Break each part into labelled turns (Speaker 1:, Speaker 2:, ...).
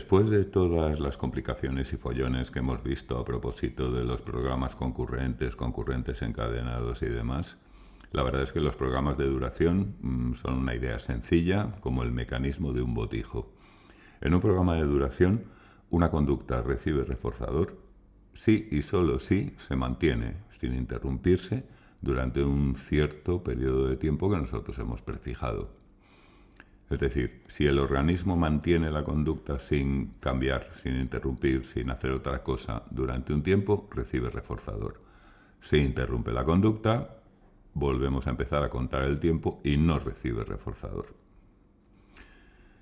Speaker 1: Después de todas las complicaciones y follones que hemos visto a propósito de los programas concurrentes encadenados y demás, la verdad es que los programas de duración son una idea sencilla, como el mecanismo de un botijo. En un programa de duración, una conducta recibe reforzador si y solo si se mantiene sin interrumpirse durante un cierto periodo de tiempo que nosotros hemos prefijado. Es decir, si el organismo mantiene la conducta sin cambiar, sin interrumpir, sin hacer otra cosa durante un tiempo, recibe reforzador. Si interrumpe la conducta, volvemos a empezar a contar el tiempo y no recibe reforzador.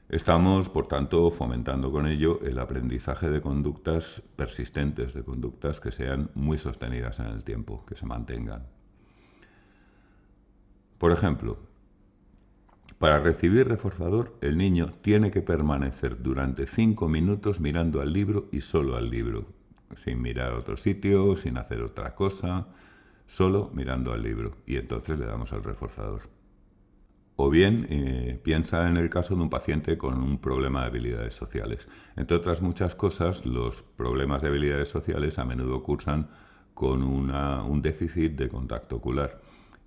Speaker 1: Estamos, por tanto, fomentando con ello el aprendizaje de conductas persistentes, de conductas que sean muy sostenidas en el tiempo, que se mantengan. Por ejemplo, para recibir reforzador, el niño tiene que permanecer durante 5 minutos mirando al libro y solo al libro, sin mirar a otro sitio, sin hacer otra cosa, solo mirando al libro, y entonces le damos el reforzador. O bien, piensa en el caso de un paciente con un problema de habilidades sociales. Entre otras muchas cosas, los problemas de habilidades sociales a menudo cursan con un déficit de contacto ocular.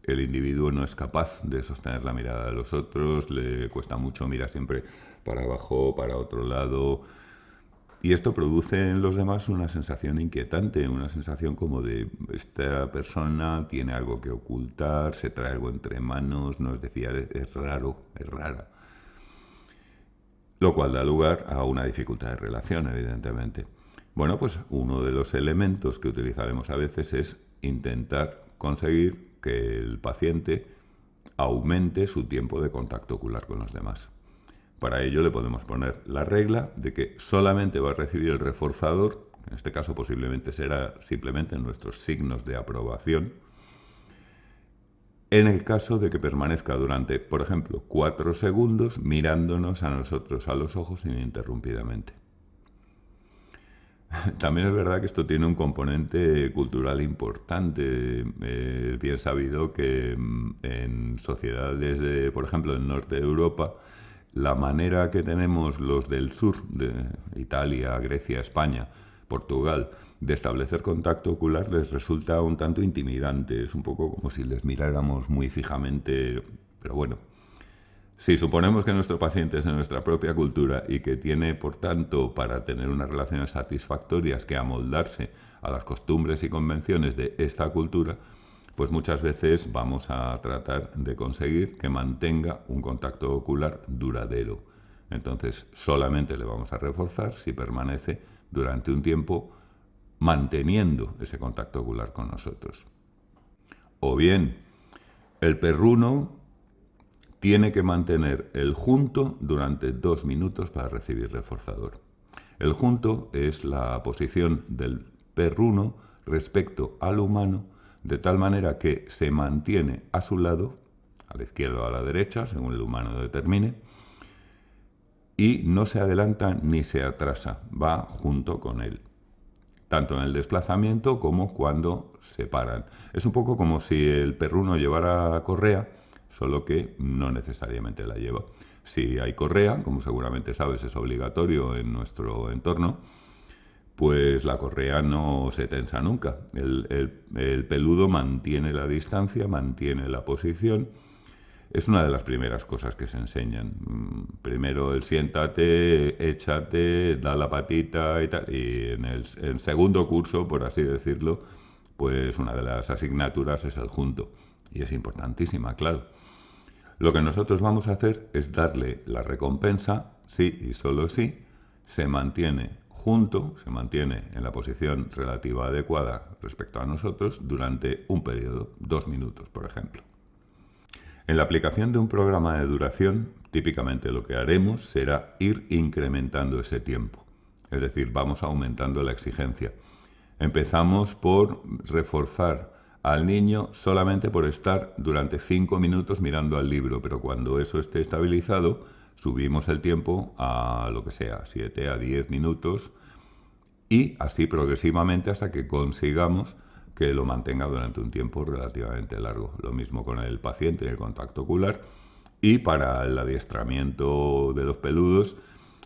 Speaker 1: El individuo no es capaz de sostener la mirada de los otros, le cuesta mucho, mira siempre para abajo, para otro lado. Y esto produce en los demás una sensación inquietante, una sensación como de esta persona tiene algo que ocultar, se trae algo entre manos, no es de fiar, es raro, es rara. Lo cual da lugar a una dificultad de relación, evidentemente. Bueno, pues uno de los elementos que utilizaremos a veces es intentar conseguir que el paciente aumente su tiempo de contacto ocular con los demás. Para ello le podemos poner la regla de que solamente va a recibir el reforzador, en este caso posiblemente será simplemente nuestros signos de aprobación, en el caso de que permanezca durante, por ejemplo, 4 segundos mirándonos a nosotros a los ojos ininterrumpidamente. También es verdad que esto tiene un componente cultural importante. Es bien sabido que en sociedades, por ejemplo, del norte de Europa, la manera que tenemos los del sur, de Italia, Grecia, España, Portugal, de establecer contacto ocular les resulta un tanto intimidante. Es un poco como si les miráramos muy fijamente, pero bueno. Si suponemos que nuestro paciente es de nuestra propia cultura y que tiene, por tanto, para tener unas relaciones satisfactorias que amoldarse a las costumbres y convenciones de esta cultura, pues muchas veces vamos a tratar de conseguir que mantenga un contacto ocular duradero. Entonces, solamente le vamos a reforzar si permanece durante un tiempo manteniendo ese contacto ocular con nosotros. O bien, el perruno tiene que mantener el junto durante 2 minutos para recibir reforzador. El junto es la posición del perruno respecto al humano, de tal manera que se mantiene a su lado, a la izquierda o a la derecha, según el humano determine, y no se adelanta ni se atrasa, va junto con él, tanto en el desplazamiento como cuando se paran. Es un poco como si el perruno llevara correa, solo que no necesariamente la lleva. Si hay correa, como seguramente sabes es obligatorio en nuestro entorno, pues la correa no se tensa nunca. El peludo mantiene la distancia, mantiene la posición. Es una de las primeras cosas que se enseñan. Primero el siéntate, échate, da la patita y tal. Y en el segundo curso, por así decirlo, pues una de las asignaturas es el junto. Y es importantísima, claro. Lo que nosotros vamos a hacer es darle la recompensa, sí y solo si se mantiene junto, se mantiene en la posición relativa adecuada respecto a nosotros durante un periodo, 2 minutos, por ejemplo. En la aplicación de un programa de duración, típicamente lo que haremos será ir incrementando ese tiempo. Es decir, vamos aumentando la exigencia. Empezamos por reforzar al niño solamente por estar durante 5 minutos mirando al libro, pero cuando eso esté estabilizado, subimos el tiempo a lo que sea, 7 a 10 minutos, y así progresivamente hasta que consigamos que lo mantenga durante un tiempo relativamente largo. Lo mismo con el paciente y el contacto ocular. Y para el adiestramiento de los peludos,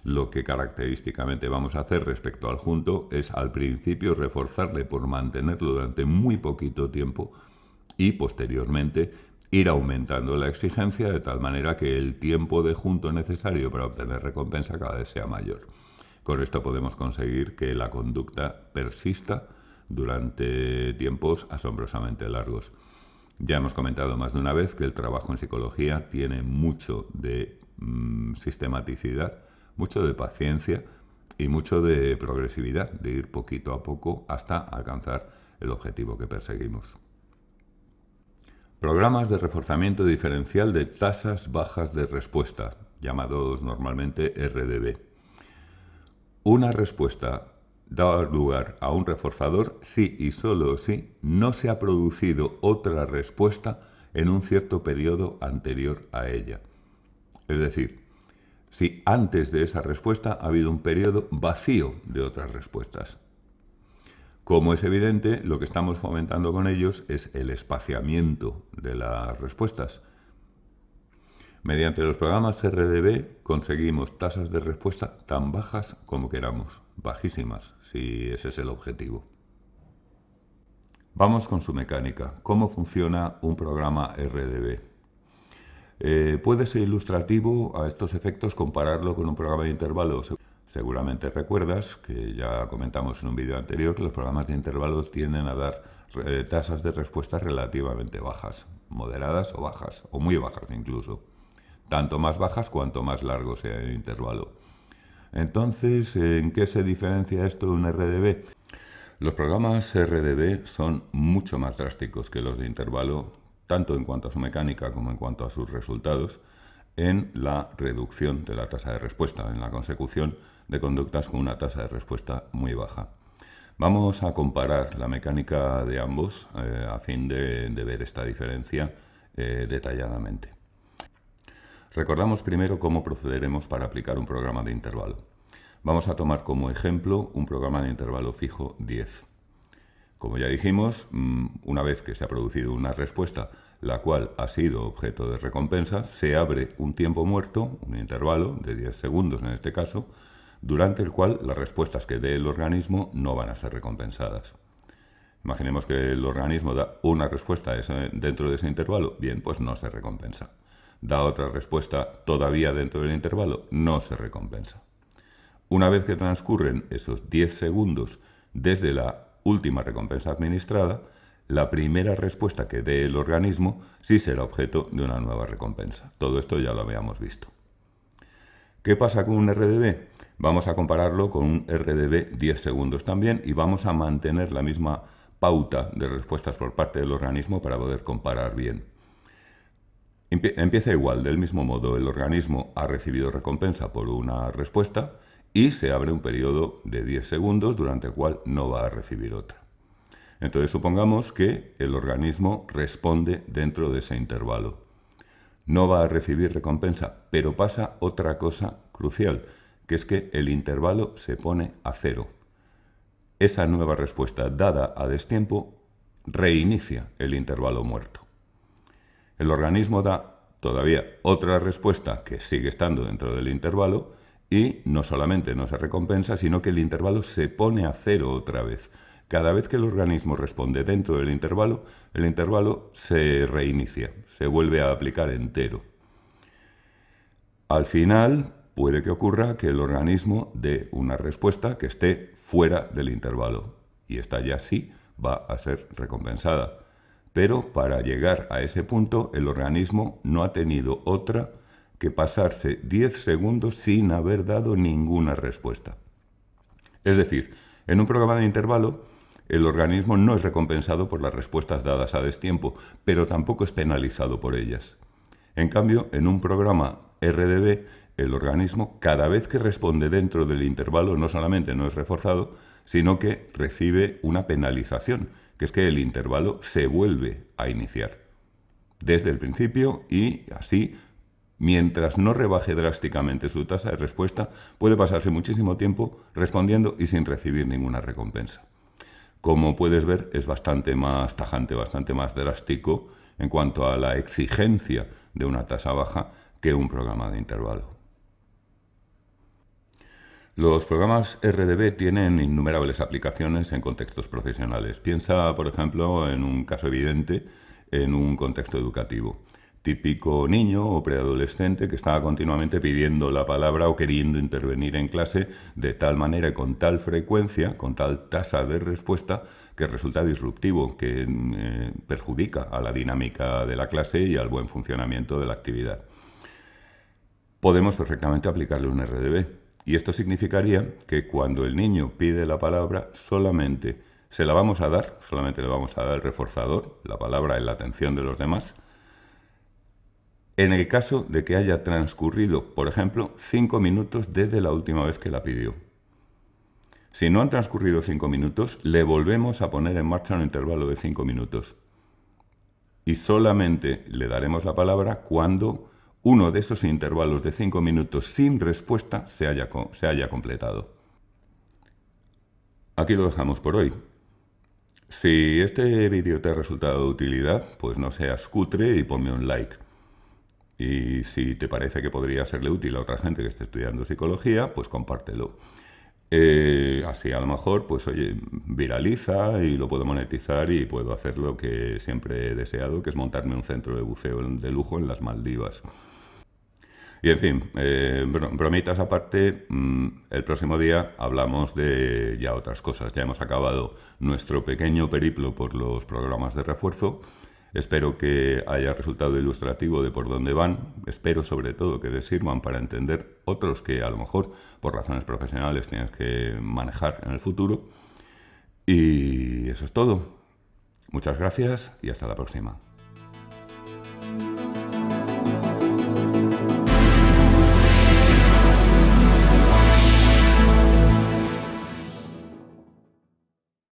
Speaker 1: Lo que característicamente vamos a hacer respecto al junto es al principio reforzarle por mantenerlo durante muy poquito tiempo y posteriormente ir aumentando la exigencia de tal manera que el tiempo de junto necesario para obtener recompensa cada vez sea mayor. Con esto podemos conseguir que la conducta persista durante tiempos asombrosamente largos. Ya hemos comentado más de una vez que el trabajo en psicología tiene mucho de sistematicidad, mucho de paciencia y mucho de progresividad, de ir poquito a poco hasta alcanzar el objetivo que perseguimos. Programas de reforzamiento diferencial de tasas bajas de respuesta, llamados normalmente RDB. Una respuesta da lugar a un reforzador si y solo si no se ha producido otra respuesta en un cierto periodo anterior a ella. Es decir, si antes de esa respuesta ha habido un periodo vacío de otras respuestas. Como es evidente, lo que estamos fomentando con ellos es el espaciamiento de las respuestas. Mediante los programas RDB conseguimos tasas de respuesta tan bajas como queramos, bajísimas, si ese es el objetivo. Vamos con su mecánica. ¿Cómo funciona un programa RDB? Puede ser ilustrativo a estos efectos compararlo con un programa de intervalos. Seguramente recuerdas que ya comentamos en un vídeo anterior que los programas de intervalos tienden a dar tasas de respuesta relativamente bajas, moderadas o bajas, o muy bajas incluso. Tanto más bajas cuanto más largo sea el intervalo. Entonces, ¿en qué se diferencia esto de un RDB? Los programas RDB son mucho más drásticos que los de intervalo, tanto en cuanto a su mecánica como en cuanto a sus resultados, en la reducción de la tasa de respuesta, en la consecución de conductas con una tasa de respuesta muy baja. Vamos a comparar la mecánica de ambos a fin de ver esta diferencia detalladamente. Recordamos primero cómo procederemos para aplicar un programa de intervalo. Vamos a tomar como ejemplo un programa de intervalo fijo 10. Como ya dijimos, una vez que se ha producido una respuesta la cual ha sido objeto de recompensa, se abre un tiempo muerto, un intervalo de 10 segundos en este caso, durante el cual las respuestas que dé el organismo no van a ser recompensadas. Imaginemos que el organismo da una respuesta dentro de ese intervalo, bien, pues no se recompensa. Da otra respuesta todavía dentro del intervalo, no se recompensa. Una vez que transcurren esos 10 segundos desde la última recompensa administrada, la primera respuesta que dé el organismo sí será objeto de una nueva recompensa. Todo esto ya lo habíamos visto. ¿Qué pasa con un RDB? Vamos a compararlo con un RDB 10 segundos también y vamos a mantener la misma pauta de respuestas por parte del organismo para poder comparar bien. Empieza igual, del mismo modo, el organismo ha recibido recompensa por una respuesta y se abre un periodo de 10 segundos durante el cual no va a recibir otra. Entonces supongamos que el organismo responde dentro de ese intervalo. No va a recibir recompensa, pero pasa otra cosa crucial, que es que el intervalo se pone a cero. Esa nueva respuesta dada a destiempo reinicia el intervalo muerto. El organismo da todavía otra respuesta que sigue estando dentro del intervalo y no solamente no se recompensa, sino que el intervalo se pone a cero otra vez. Cada vez que el organismo responde dentro del intervalo, el intervalo se reinicia, se vuelve a aplicar entero. Al final, puede que ocurra que el organismo dé una respuesta que esté fuera del intervalo, y esta ya sí va a ser recompensada. Pero para llegar a ese punto, el organismo no ha tenido otra que pasarse 10 segundos sin haber dado ninguna respuesta. Es decir, en un programa de intervalo, el organismo no es recompensado por las respuestas dadas a destiempo, pero tampoco es penalizado por ellas. En cambio, en un programa RDB, el organismo, cada vez que responde dentro del intervalo, no solamente no es reforzado, sino que recibe una penalización, que es que el intervalo se vuelve a iniciar desde el principio y así, mientras no rebaje drásticamente su tasa de respuesta, puede pasarse muchísimo tiempo respondiendo y sin recibir ninguna recompensa. Como puedes ver, es bastante más tajante, bastante más drástico en cuanto a la exigencia de una tasa baja que un programa de intervalo. Los programas RDB tienen innumerables aplicaciones en contextos profesionales. Piensa, por ejemplo, en un caso evidente, en un contexto educativo. Típico niño o preadolescente que está continuamente pidiendo la palabra o queriendo intervenir en clase de tal manera y con tal frecuencia, con tal tasa de respuesta, que resulta disruptivo, que perjudica a la dinámica de la clase y al buen funcionamiento de la actividad. Podemos perfectamente aplicarle un RDB. Y esto significaría que cuando el niño pide la palabra, solamente se la vamos a dar, solamente le vamos a dar el reforzador, la palabra en la atención de los demás, en el caso de que haya transcurrido, por ejemplo, 5 minutos desde la última vez que la pidió. Si no han transcurrido 5 minutos, le volvemos a poner en marcha un intervalo de 5 minutos. Y solamente le daremos la palabra cuando uno de esos intervalos de 5 minutos sin respuesta se haya completado. Aquí lo dejamos por hoy. Si este vídeo te ha resultado de utilidad, pues no seas cutre y ponme un like. Y si te parece que podría serle útil a otra gente que esté estudiando psicología, pues compártelo. Así a lo mejor, pues oye, viraliza y lo puedo monetizar y puedo hacer lo que siempre he deseado, que es montarme un centro de buceo de lujo en las Maldivas. Y en fin, bromitas aparte, el próximo día hablamos de ya otras cosas. Ya hemos acabado nuestro pequeño periplo por los programas de refuerzo. Espero que haya resultado ilustrativo de por dónde van. Espero sobre todo que te sirvan para entender otros que a lo mejor por razones profesionales tienes que manejar en el futuro. Y eso es todo. Muchas gracias y hasta la próxima.